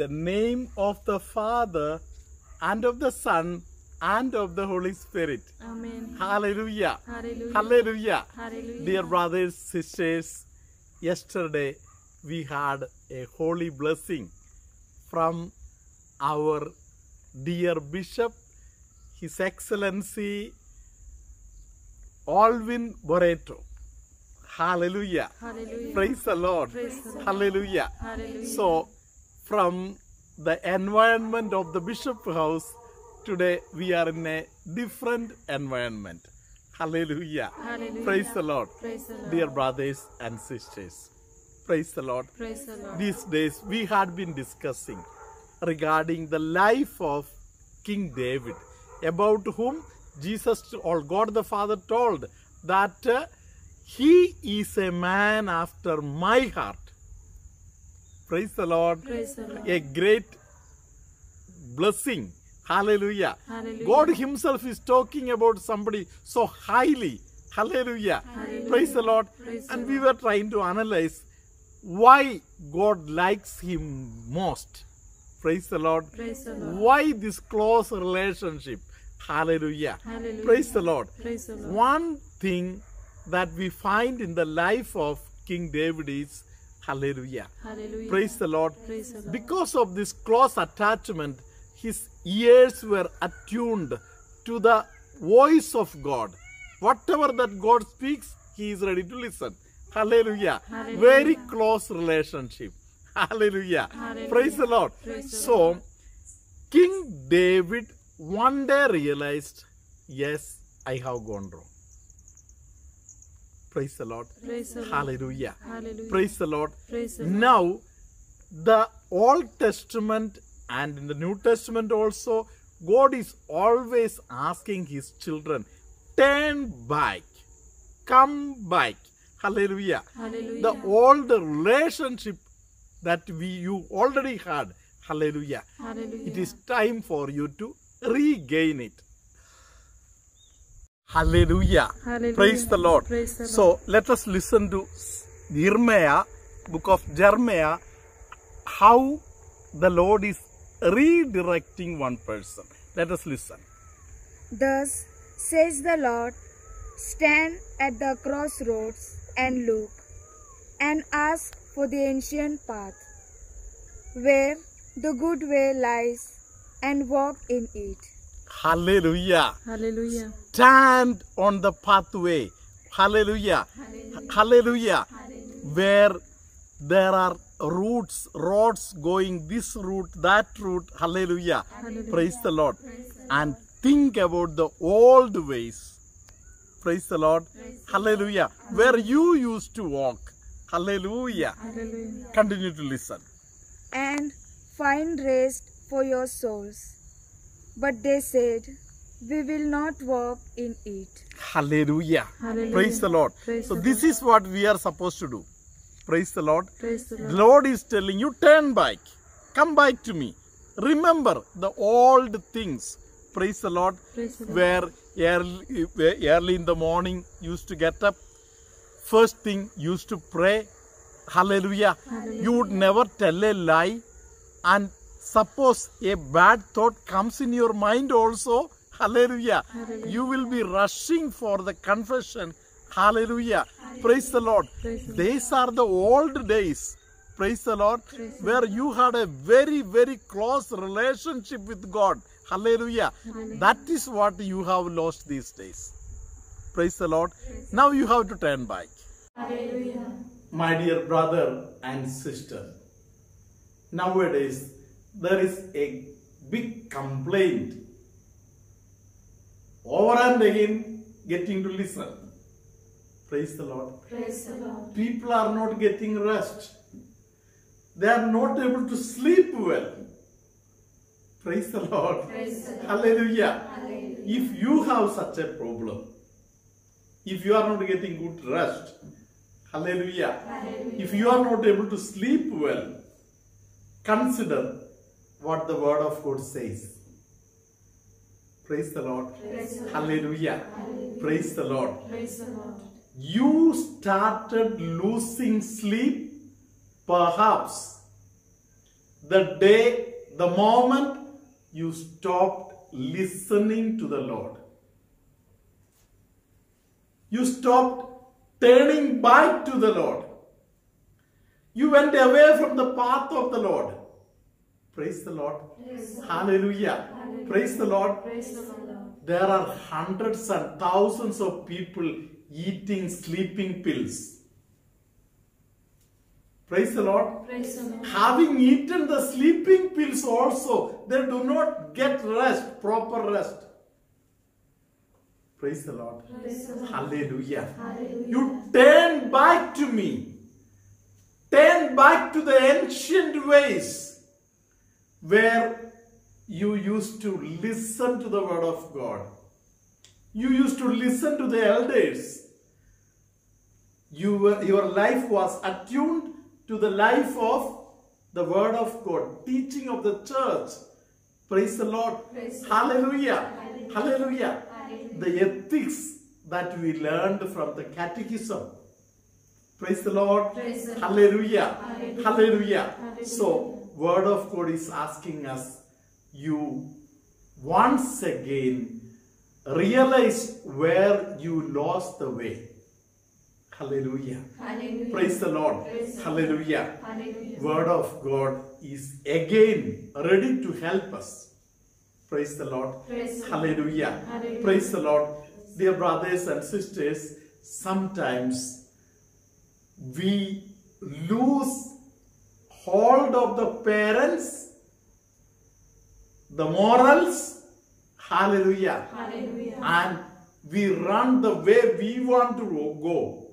the name of the Father and of the Son and of the Holy Spirit. Amen. Hallelujah. Hallelujah. Hallelujah. Hallelujah. Dear brothers, sisters, yesterday we had a holy blessing from our dear Bishop, His Excellency Alvin Boreto. Hallelujah. Hallelujah. Praise the Lord. Praise the Lord. Hallelujah. Hallelujah. So, from the environment of the Bishop House, today we are in a different environment. Hallelujah. Hallelujah. Praise the Lord. Praise the Lord. Dear brothers and sisters, praise the Lord. Praise the Lord. These days we had been discussing regarding the life of King David, about whom Jesus or God the Father told that he is a man after my heart. Praise the Lord. Praise the Lord. A great blessing. Hallelujah. Hallelujah. God himself is talking about somebody so highly. Hallelujah. Hallelujah. Praise the Lord. Praise the And Lord. we were trying to analyze why God likes him most. Praise the Lord. Praise the Lord. Why this close relationship? Hallelujah. Hallelujah. Praise the Lord. Praise the Lord. One thing that we find in the life of King David is hallelujah. Hallelujah. Praise the Lord. Praise the Lord. Because of this close attachment, his ears were attuned to the voice of God. Whatever that God speaks, he is ready to listen. Hallelujah. Hallelujah. Very close relationship. Hallelujah. Hallelujah. Praise the Lord. Praise the So, King David one day realized, yes, I have gone wrong. Praise the Lord. Praise the Lord. Hallelujah. Hallelujah. Praise the Lord. Praise the Lord. Now, the Old Testament and in the New Testament also, God is always asking his children, turn back, come back. Hallelujah. Hallelujah. The old relationship that you already had, hallelujah, Hallelujah. it is time for you to regain it. Hallelujah. Hallelujah. Praise the Lord. Praise the So let us listen to Jeremiah, book of Jeremiah, how the Lord is redirecting one person. Let us listen. Thus says the Lord, stand at the crossroads and look, and ask for the ancient path, where the good way lies, and walk in it. Hallelujah. Hallelujah. Stand on the pathway. Hallelujah. Hallelujah. Where there are roads going this route, that route. Hallelujah. Hallelujah. Praise the Lord. And think about the old ways. Praise the Lord. Hallelujah. Where you used to walk. Hallelujah. Hallelujah. Continue to listen. And find rest for your souls. But they said, we will not walk in it. Hallelujah. Hallelujah. Praise the Lord. Praise So the this is what we are supposed to do. Praise the Lord. Praise the The Lord. Lord is telling you, turn back. Come back to me. Remember the old things. Praise the Lord. Praise the Lord. Where early in the morning used to get up. First thing used to pray. Hallelujah. Hallelujah. You would never tell a lie. And suppose a bad thought comes in your mind also. Hallelujah. Hallelujah. You will be rushing for the confession. Hallelujah. Praise the Lord. Praise the Lord. These are the old days. Praise the Lord. Praise the Where you had a very, very close relationship with God. Hallelujah. Hallelujah. That is what you have lost these days. Praise the Lord. Now you have to turn back. Hallelujah. My dear brother and sister, nowadays there is a big complaint over and again getting to listen. Praise the Lord. Praise the Lord. People are not getting rest. They are not able to sleep well. Praise the Lord. Praise the Lord. Hallelujah. Hallelujah. If you have such a problem, if you are not getting good rest, hallelujah. Hallelujah. If you are not able to sleep well, consider what the word of God says. Praise the Lord. Praise the Lord. Hallelujah. Hallelujah. Praise the Lord. Praise the Lord. You started losing sleep, perhaps the day, the moment you stopped listening to the Lord. You stopped turning back to the Lord. You went away from the path of the Lord. Praise the Lord. Hallelujah. Praise the Lord. Praise the Lord. There are hundreds and thousands of people eating sleeping pills. Praise the Lord. Praise the Lord. Having eaten the sleeping pills also, they do not get rest, proper rest. Praise the Lord. Praise the Lord. Hallelujah. Hallelujah. You turn back to me. Turn back to the ancient ways where you used to listen to the word of God. You used to listen to the elders. Your life was attuned to the life of the word of God, teaching of the church. Praise the Lord. Praise the Hallelujah. Hallelujah. Hallelujah. Hallelujah. The ethics that we learned from the catechism. Praise the Lord. Praise the Lord. Hallelujah. Hallelujah. Hallelujah. Hallelujah. So, word of God is asking us, you once again realize where you lost the way. Hallelujah. Hallelujah. Praise the Lord. Praise the Hallelujah. Hallelujah. Word of God is again ready to help us. Praise the Lord. Praise the Lord. Hallelujah. Hallelujah. Praise the Lord. Dear brothers and sisters, sometimes we lose hold of the parents, the morals, hallelujah, Hallelujah. and we run the way we want to go.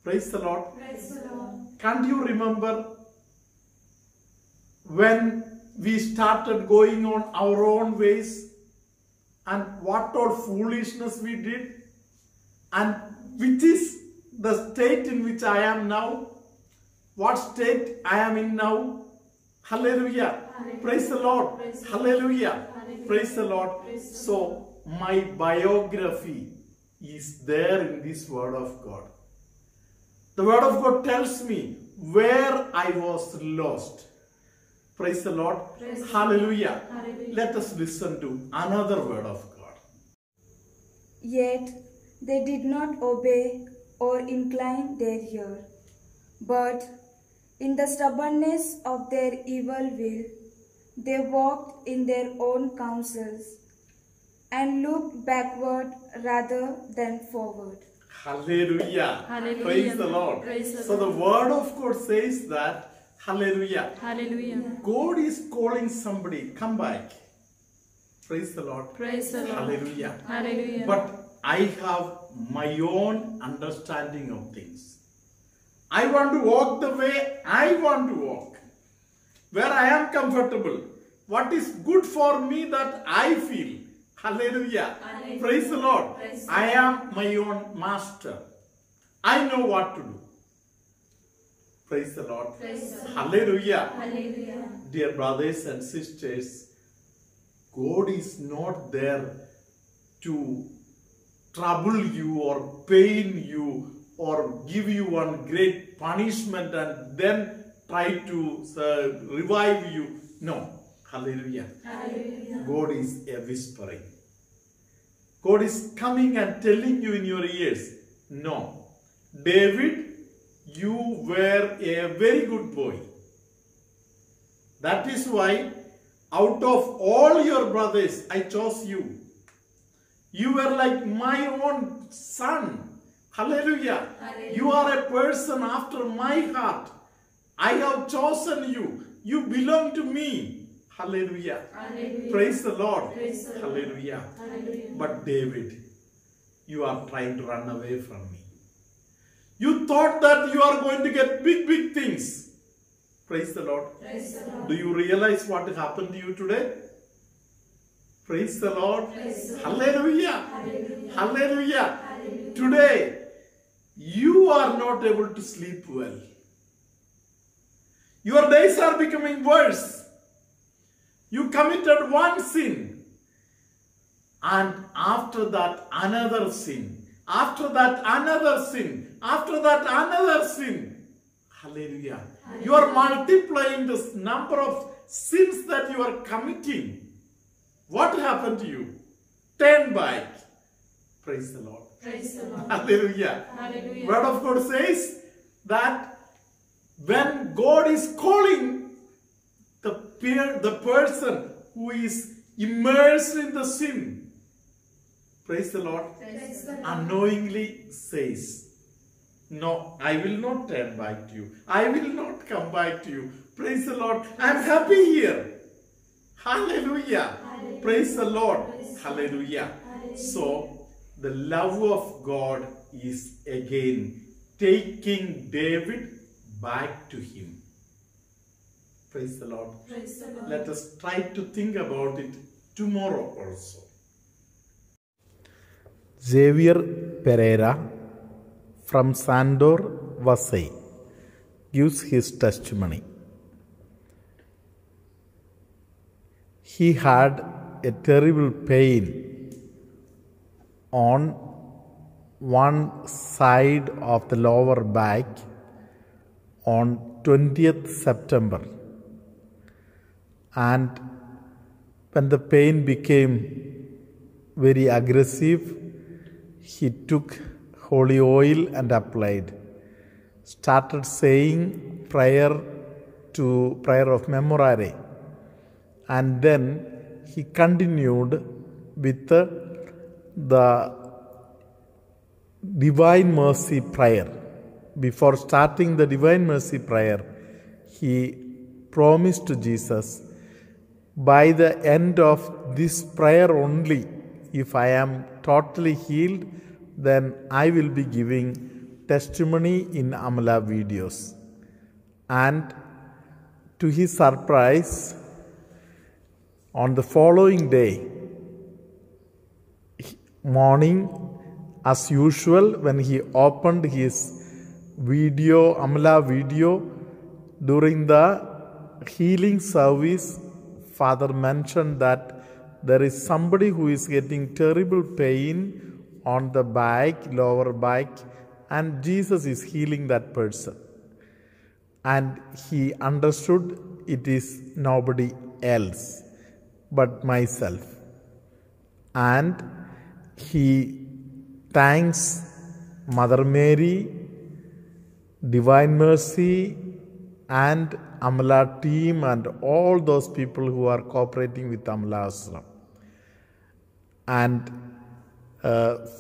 Praise the Lord. Praise the Lord. Can't you remember when we started going on our own ways and what all foolishness we did, and which is the state in which I am now? What state I am in now? Hallelujah. Hallelujah. Praise the Lord. Praise the Hallelujah. Hallelujah. Praise the Lord. Praise the So, my biography is there in this word of God. The word of God tells me where I was lost. Praise the Lord. Praise the Hallelujah. Hallelujah. Let us listen to another word of God. Yet they did not obey or incline their ear, but in the stubbornness of their evil will, they walked in their own counsels and looked backward rather than forward. Hallelujah. Hallelujah. Praise the Lord. Praise the So the word of God says that, hallelujah, Hallelujah. God is calling somebody, come back. Praise the Lord. Praise the Lord. Hallelujah. Hallelujah. But I have my own understanding of things. I want to walk the way I want to walk, where I am comfortable. What is good for me that I feel. Hallelujah. Hallelujah. Praise the Lord. Praise the I am my own master. I know what to do. Praise the Lord. Praise the Lord. Hallelujah. Hallelujah. Dear brothers and sisters, God is not there to trouble you or pain you or give you one great punishment and then try to revive you. No. Hallelujah. Hallelujah. God is a whispering. God is coming and telling you in your ears, no, David, you were a very good boy. That is why out of all your brothers, I chose you. You were like my own son. Hallelujah. Hallelujah. You are a person after my heart. I have chosen you. You belong to me. Hallelujah. Hallelujah. Praise the Lord. Praise the Lord. Hallelujah. Hallelujah. But David, you are trying to run away from me. You thought that you are going to get big things. Praise the Lord. Praise the Lord. Do you realize what happened to you today? Praise the Lord. Praise the Lord. Hallelujah. Hallelujah. Hallelujah. Hallelujah. Today, you are not able to sleep well. Your days are becoming worse. You committed one sin. And after that, another sin. After that, another sin. After that, another sin. Hallelujah. You are multiplying the number of sins that you are committing. What happened to you? Turn back. Praise the Lord. Praise the Lord. Hallelujah. Hallelujah. Word of God says that when God is calling the person who is immersed in the sin, praise the Lord, Praise the Lord. unknowingly says, no, I will not turn back to you. I will not come back to you. Praise the Lord. I am happy here. Hallelujah. Hallelujah. Praise the Lord. Praise Hallelujah. Hallelujah. So, the love of God is again taking David back to him. Praise the Lord. Praise the Lord. Let us try to think about it tomorrow also. Xavier Pereira from Sandor, Vasai gives his testimony. He had a terrible pain on one side of the lower back on 20th September, and when the pain became very aggressive, he took holy oil and applied, started saying prayer of memorare, and then he continued with the Divine Mercy prayer. Before starting the Divine Mercy prayer, he promised to Jesus, by the end of this prayer only, if I am totally healed, then I will be giving testimony in Amala videos. And to his surprise, on the following day morning, as usual, when he opened his video, Amala video, during the healing service, Father mentioned that there is somebody who is getting terrible pain on the back, lower back, and Jesus is healing that person. And he understood it is nobody else but myself. And he thanks Mother Mary, Divine Mercy, and Amala team and all those people who are cooperating with Amala Ashram. And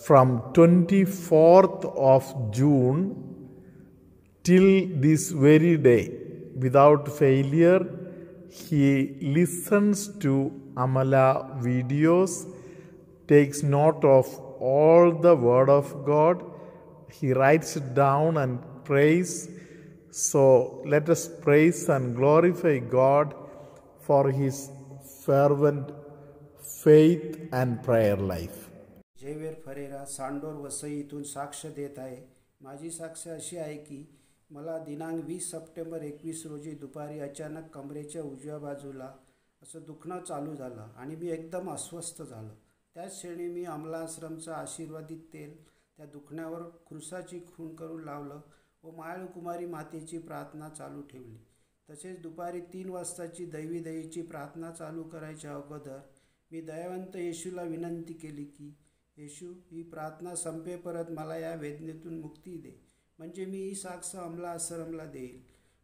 from 24th of June till this very day, without failure, he listens to Amala videos, takes note of all the word of God, he writes it down and prays. So let us praise and glorify God for his fervent faith and prayer life. Xavier Ferreira Sandor Vasai इथून साक्ष देत आहे. माझी साक्ष अशी आहे की मला दिनांक 20 सप्टेंबर 21 रोजी दुपारी अचानक कमरेच्या उजव्या बाजूला असं दुखणं चालू झालं आणि मी एकदम अस्वस्थ झालो. त्याच क्षणी मी अमला आश्रमचं आशीर्वादित तेल त्या दुखण्यावर क्रुसाची खूण करून लावलं व मायाळू कुमारी मातेची प्रार्थना चालू ठेवली. तसेच दुपारी 3 वाजताची दैवी दयेची प्रार्थना चालू करायच्या अगोदर मी दयावंत येशूला विनंती केली की येशू, ही प्रार्थना संपेपर्यंत मला या वेदनेतून मुक्ती दे, म्हणजे मी ही साक्ष अमला आश्रमला देईल.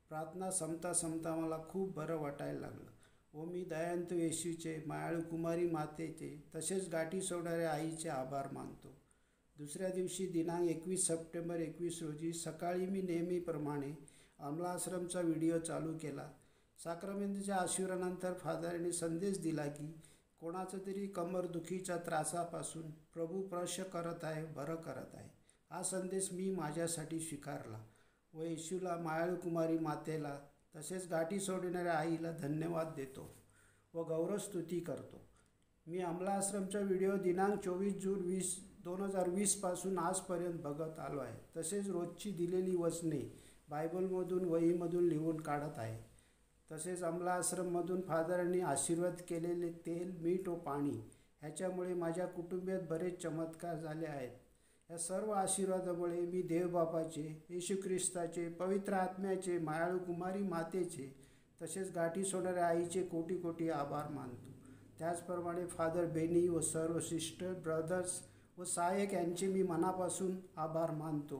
प्रार्थना संपता मला खूप बरं वाटायला लागलं व मी दयावंत येशूचे, मायाळू कुमारी मातेचे तसेच गाठी सोडणाऱ्या आईचे आभार मानतो. दुसऱ्या दिवशी दिनांक 21 सप्टेंबर 21 रोजी सकाळी मी नेहमीप्रमाणे अमला आश्रमचा व्हिडिओ चालू केला. साक्रमेंटच्या आशीर्वादानंतर फादरांनी संदेश दिला की कोणाचं तरी कंबरदुखीच्या त्रासापासून प्रभू स्पर्श करत आहे, बरं करत आहे. हा संदेश मी माझ्यासाठी स्वीकारला व येशूला, मायाळू कुमारी मातेला तसेच गाठी सोडणाऱ्या आईला धन्यवाद देतो व गौरवस्तुती करतो. मी अमला आश्रमचा व्हिडिओ दिनांक 24 जून 2020 पासून आजपर्यंत बघत आलो आहे. तसेच रोजची दिलेली वचने बायबलमधून, वहीमधून लिहून काढत आहे. तसेच अमला आश्रममधून फादरांनी आशीर्वाद केलेले तेल, मीठ व पाणी ह्याच्यामुळे माझ्या कुटुंबियात बरेच चमत्कार झाले आहेत. या सर्व आशीर्वादामुळे मी देवबापाचे, येशू ख्रिस्ताचे, पवित्र आत्म्याचे, मायाळू कुमारी मातेचे, तसेच गाठी सोडणाऱ्या आईचे कोटी कोटी आभार मानतो. त्याचप्रमाणे फादर बेनी व सर्व सिस्टर, ब्रदर्स व सहाय्यक यांचे मी मनापासून आभार मानतो.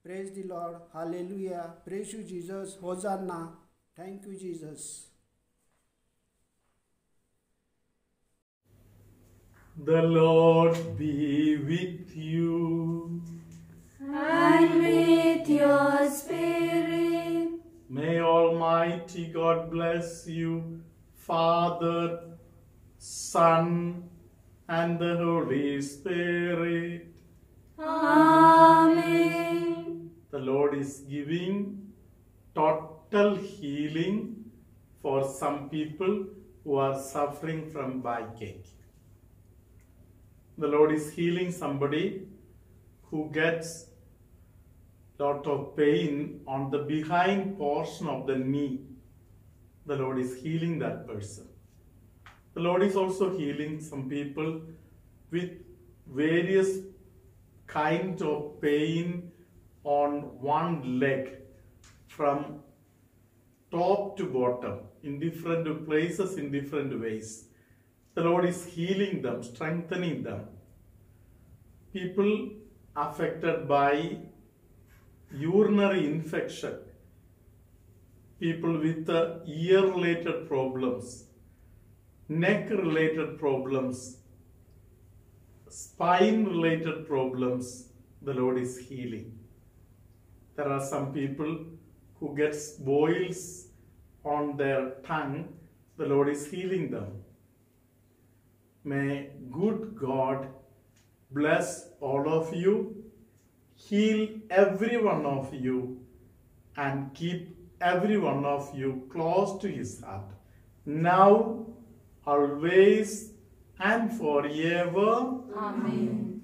Praise the Lord, hallelujah, praise you Jesus, hosanna, thank you Jesus. The Lord be with you. And with your spirit. May Almighty God bless you, Father, Son, and the Holy Spirit. Amen. The Lord is giving total healing for some people who are suffering from backache. The Lord is healing somebody who gets lot of pain on the behind portion of the knee. The Lord is healing that person. The Lord is also healing some people with various kinds of pain on one leg from top to bottom in different places, in different ways. The Lord is healing them, strengthening them. People affected by urinary infection, people with ear-related problems, neck-related problems, spine-related problems, the Lord is healing. There are some people who get boils on their tongue, the Lord is healing them. May good God bless all of you, heal every one of you, and keep every one of you close to His heart, now, always, and forever. Amen.